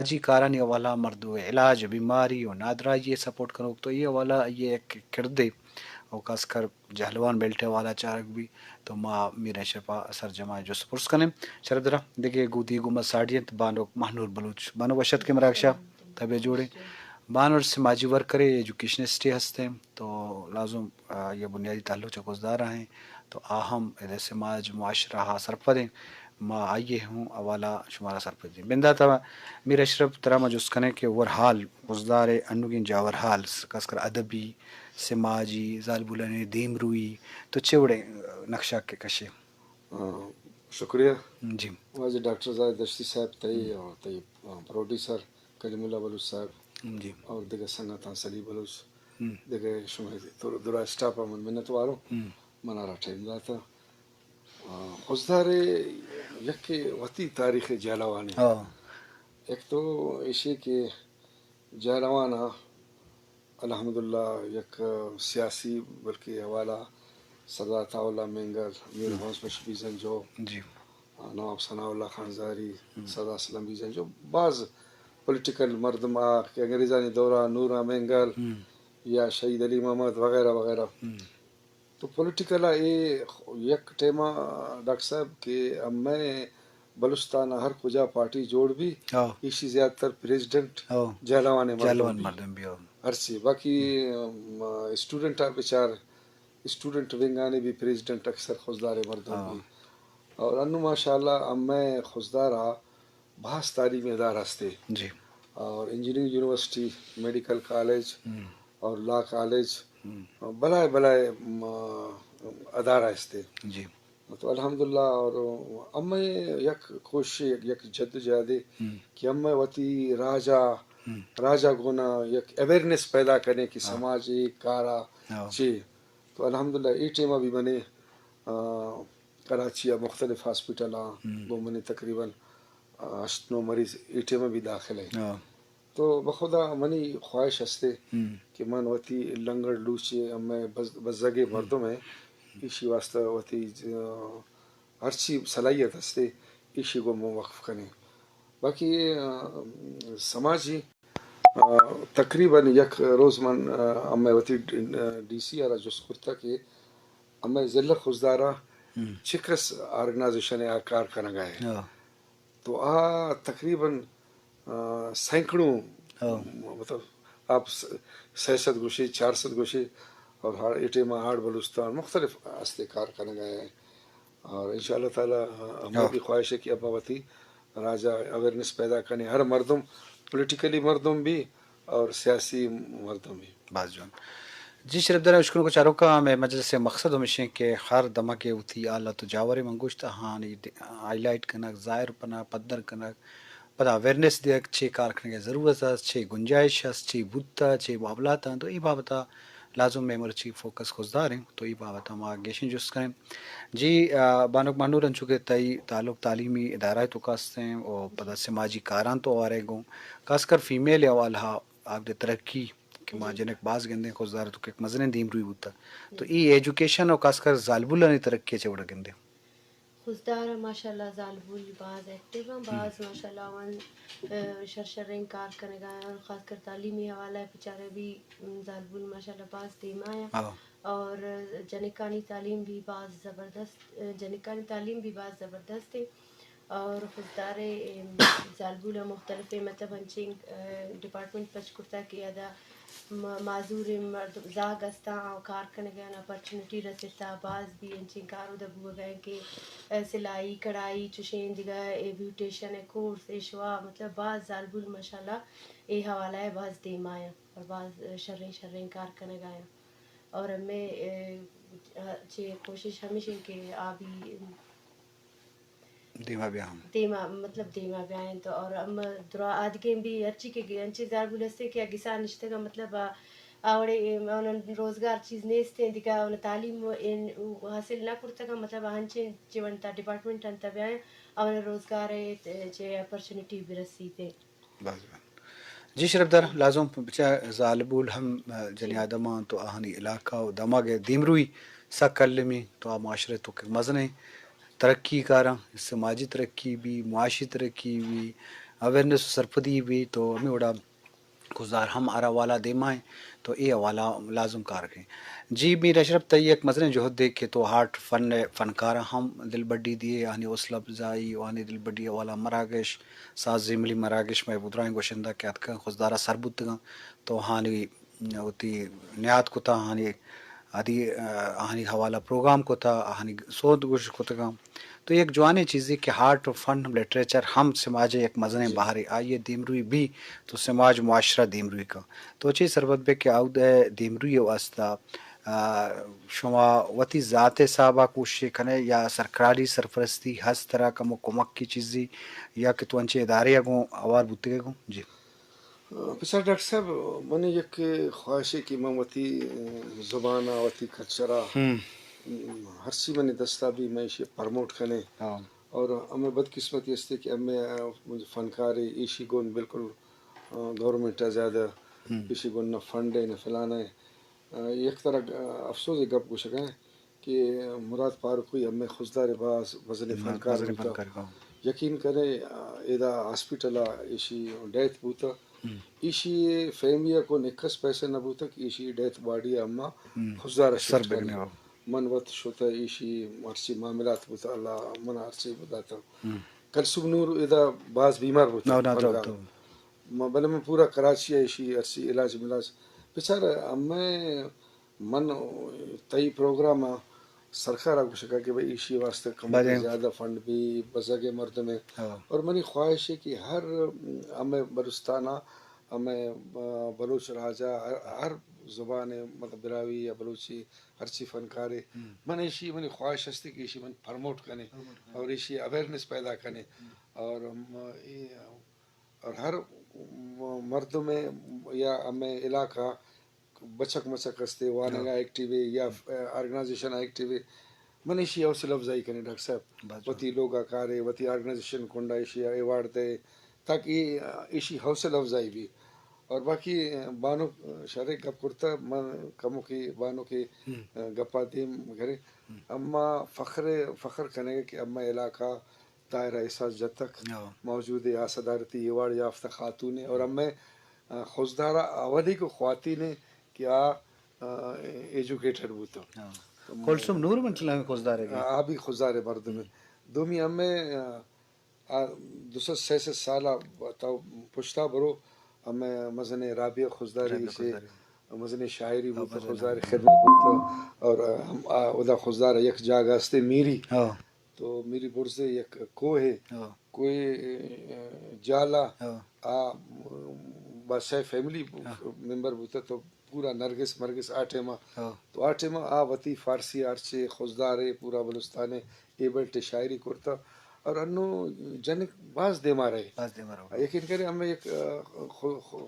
جی کارن یہ والا مردو علاج بیماری و نادراج یہ سپورٹ کرو تو یہ والا یہ ایک کردے اور خاص کر جہلوان بیلٹے والا چارک بھی تو ماں میرے شفا سر جمع جو سپورٹس کریں شرف درا دیکھیے گوتی گمت ساڑیت بانو مہنور بلوچ بانو بشت کے مراکشہ طبع جوڑے بانور سماجی ورکرے ایجوکیشنسٹی ہستے تو لازم یہ بنیادی تعلق چکوزدار ہیں تو آہم ادھر سماج معاشرہ سرپدیں ما آئیے ہوں حوالہ شمارہ سرپدیں بندہ تھا میر اشرف ترا مجوز کنے کہ ورحال گزدار انوگین جاور حال خاص کر ادبی سماجی زالبولنے دیم روئی تو چوڑے نقشہ کے کشے شکریہ جی واجد ڈاکٹر زاہد دشتی صاحب تئی اور تئی پروڈیوسر کلیم اللہ بلوچ صاحب جی اور دیگر سنگتان سلی بلوچ دیگر شمع درا اسٹاف من منت وارو منارا ٹھیم داتا خزدار یک وتی تاریخ جالوانی ایک تو ایشی کہ جالوانا الحمدللہ یک سیاسی بلکہ حوالہ سردار عطا اللہ مینگر میر حوث بخش بیزن جو جی نواب ثناء اللہ خان زاری سردار اسلم بیزن جو بعض پولیٹیکل مردم کہ انگریزانی دورہ نورا مینگل یا شہید علی محمد وغیرہ وغیرہ تو پولیٹیکل یک ٹیمہ ڈاکٹر صاحب کہ اب میں بلوچستان ہر کجا پارٹی جوڑ بھی اسی زیادہ تر پریزیڈنٹ جہلوانے مردم بھی ہر سی باقی اسٹوڈنٹ بچار اسٹوڈنٹ ونگانے بھی پریزیڈنٹ اکثر خزدار مردم بھی اور انو ماشاء اللہ اب میں خزدارا بہت تعلیمی ادارہ ہستے جی اور انجینئرنگ یونیورسٹی میڈیکل کالج اور لا کالج بلائے بلائے ادارہ ہستے جی تو الحمدللہ اور اب میں یک کوشش یک جد جہد کہ اب میں وتی راجا گونا یک اویئرنیس پیدا کرنے کی سماجی کارا چی تو الحمدللہ ای ٹیمہ بھی بنے کراچی مختلف ہاسپٹل وہ منی تقریباً 8-9 مریض ای ٹیمہ بھی داخل ہے تو بخدا منی خواہش ہستے کہ من وتی لنگڑ لوچے میں بزگے مردم ہے اسی واسطہ وتی ہر چی صلاحیت ہستے اسی کو وقف کریں باقی سماجی تقریباً یک روز من میں وتی ڈی سی آرہ جس کرتا کہ میں ضلع خزدارہ چکس آرگنائزیشن کار کرنا گئے تو تقریباً سینکڑوں مطلب آپ 600 گوشے 400 گوشے اور ایٹیما ہاڑ بلوچستان مختلف ہستے کار کرنے گئے ہیں اور ان شاء اللہ تعالیٰ ہمیں بھی خواہش ہے کہ اباوتی راجہ اویئرنیس پیدا کرنے ہر مردم پولیٹیکلی مردم بھی اور سیاسی مردم بھی باز جان جی شرف درا اشکر کو چاروں کا میں مجلس سے مقصد ہمیشہ کہ ہر دمہ کے اتھی آلہ تو جاور منگوشت ہاں ہائی لائٹ کنک ظاہر پنا پدر کنک پتہ اویئرنیس دے چھ کار کرنے کی ضرورت ہے چھ گنجائش ہے چھ بوتا چھ معاملات ہیں تو یہ بابتا لازم میں مرچی فوکس خزدار ہیں تو یہ بابتا ہم آگیشن جس کریں جی بانک مانورن چکے تئی تعلق تعلیمی ادارہ تو کاستے ہیں اور پتہ سماجی کاران تو آ رہے گوں خاص کر فیمیل حوالہ آپ دے ترقی کہ ماں جنک باز گندے خزدار تو کہ مزنے دیم روی ہوتا تو یہ ایجوکیشن اور خاص کر ظالبولانی ترقی چوڑا گندے خزدار ماشاء اللہ ظالبول بعض ایکٹیو ہیں بعض ماشاء اللہ ون شرشرین کار کرنے گئے اور خاص کر تعلیمی حوالہ بیچارے بھی ظالبول ماشاء اللہ بعض دیما ہیں اور جنکانی تعلیم بھی بعض زبردست جنکانی تعلیم بھی بعض زبردست ہے اور خزدار ظالبول مختلف مطلب ہنچنگ ڈپارٹمنٹ پچ کرتا کہ ادا معذور مرد زاگ استا کار کرنے گئے اپرچونٹی رسیتا بعض بھی انچیں کارو دبو گئے کہ سلائی کڑھائی چشین دیگا بیوٹیشن کورس ایشوا مطلب بعض ظالبول ماشاءاللہ اے حوالہ ہے بعض دیما آیا اور بعض شرین کار کرنے گئے اور ہمیں اچھی کوشش ہمیشہ کہ آبی دیما بھی ہم دیما مطلب دیما بھی آئیں تو اور ہم درا آدھگیں بھی اچھی کہ انچی ظالبول ہستے کہ گسان نشتے کا مطلب آوڑے انہوں روزگار چیز نیستے دیکھا انہوں تعلیم حاصل نہ کرتا کا مطلب ہنچے چیونتا ڈپارٹمنٹ انتا بھی آئیں انہوں روزگار چے اپرچونٹی بھی رسیتے جی شرف در لازم بچا ظالبول ہم جنی آدمان تو آہنی علاقہ و دماغ دیمروی سا کلمی تو آ معاشرے تو کہ مزنے ترقی کاراں سماجی ترقی بھی معاشی ترقی بھی اویرنیس سرپدی بھی تو ہمیں وڑا گزار ہم ارا والا دیمائیں تو یہ والا لازم کار کے جی میر اشرف تئی ایک مزن جوہد دے کہ تو ہارٹ فنکار ہم دل بڈی دیے آنی حوصلہ افزائی وانی دل بڈی والا مراگش ساز زملی مراگش میں بدرائیں گوشندہ کیات کا خزدارہ سربت گا تو ہانی ہوتی نیات کو تھا ہانی آدھی ہانی حوالہ پروگرام کو تھا ہانی سود گوش کو تھا تو ایک جوانی چیزی کہ ہارٹ فن لٹریچر ہم سماج ایک مزن باہر آئیے دیمروی بھی تو سماج معاشرہ دیمروی کا تو چیز سربت بے کہ آؤد دیمروی واسطہ شما وتی ذات صاحبہ کوشش کنے یا سرکاری سرپرستی ہس طرح کا کمک کی چیزی یا کہ تو انچے ادارے اگوں اوار بوتے گوں جی بسا ڈاکٹر صاحب منی یک خواہش ہے کہ میں وتی زبانہ وتی کلچرہ ہر سی منی دستا بھی میں اسے پرموٹ کنے اور ہمیں بدقسمتی اس کہ ہمیں فنکار ایشی گون بالکل گورنمنٹ زیادہ ایشی گون نہ فنڈ ہے نہ فلانا ہے ایک طرح افسوس گپ کو سکیں کہ مراد فاروق ہوئی ہمیں خزدار باز وزن فنکار ہوتا یقین کرے ادا ہاسپٹل ایشی ڈیتھ بوتا ایشی فیملی کو نکس پیسے نہ بوتا کہ ایشی ڈیتھ باڈی اما خزدار شفٹ کرنے من وقت شوتا ایشی مرسی معاملات بوتا اللہ من عرصی بتاتا کلسوم نور ادا بعض بیمار ہوتا بلے میں پورا کراچی ایشی عرصی علاج ملاج بیچارہ ہمیں من تئی پروگرام سرکار کو شکا کہ بھائی ایشی واسطے کم زیادہ فنڈ بھی بزرگ مرد میں اور منی خواہش ہے کہ ہر ہمیں بلوچستانہ ہمیں بلوچ راجہ ہر زبان مطلب براوی یا بلوچی ہر چی فنکارے من ایشی منی خواہش ہستی کہ ایشی من پرموٹ کرنے اور ایشی اویرنیس پیدا کرنے اور ہر مرد میں یا ہمیں علاقہ بچک مچک ہستے وانگا ایکٹیو ہے یا آرگنائزیشن ایکٹیو ہے من ایشی حوصلہ افزائی کرنے ڈاکٹر صاحب وتی لوگا کارے وتی آرگنائزیشن کنڈا ایشی ایوارڈ دے تاکہ ایشی حوصلہ افزائی بھی اور باقی بانو شرح گپ کرتا من کمو کی بانو کی گپا دیم گھرے اما فخر کرنے کہ اما علاقہ دائرہ احساس جد تک موجود ہے صدارتی ایوارڈ یافتہ خاتون اور ہمیں خزدارہ اولی کو خواتین کیا ایجوکیٹڈ بوتا کلثوم نور من چلا خزدار ہے آبی خزدار مرد میں دومی ہمیں دوسرا سے سالہ بتاؤ پشتا برو ہمیں مزن رابعہ خزداری سے مزن شاعری بوتا خزدار خدمت بوتا اور ہم ادا خزدار یک جاگہ ہستے میری تو میری برزے یک کوہ ہے کوئی جالا بادشاہ فیملی ممبر بوتا تو پورا نرگس مرگس آٹھے ماہ تو آٹھے ماہ وتی فارسی آرچے خزدارے پورا بلوستانے ایبلٹ شاعری کرتا اور انو جنک باز دے مارے یقین کرے ہمیں ایک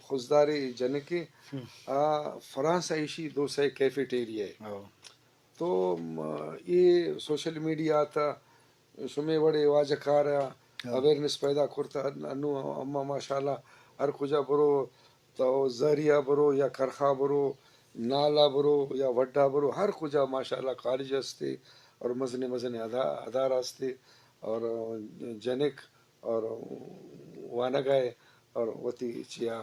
خزداری جنک فرانس ایشی 200 کیفیٹیریا ہے تو یہ سوشل میڈیا آتا شمے بڑے واجہ کارا اویرنیس پیدا کرتا انو اما ماشاءاللہ ہر کجا برو تو زہریہ برو یا کرخا برو نالا برو یا وڈا برو ہر کجا ماشاءاللہ کالج ہستے اور مزن ادارہ ہستے اور جنک اور وانگائے اور وتی چیا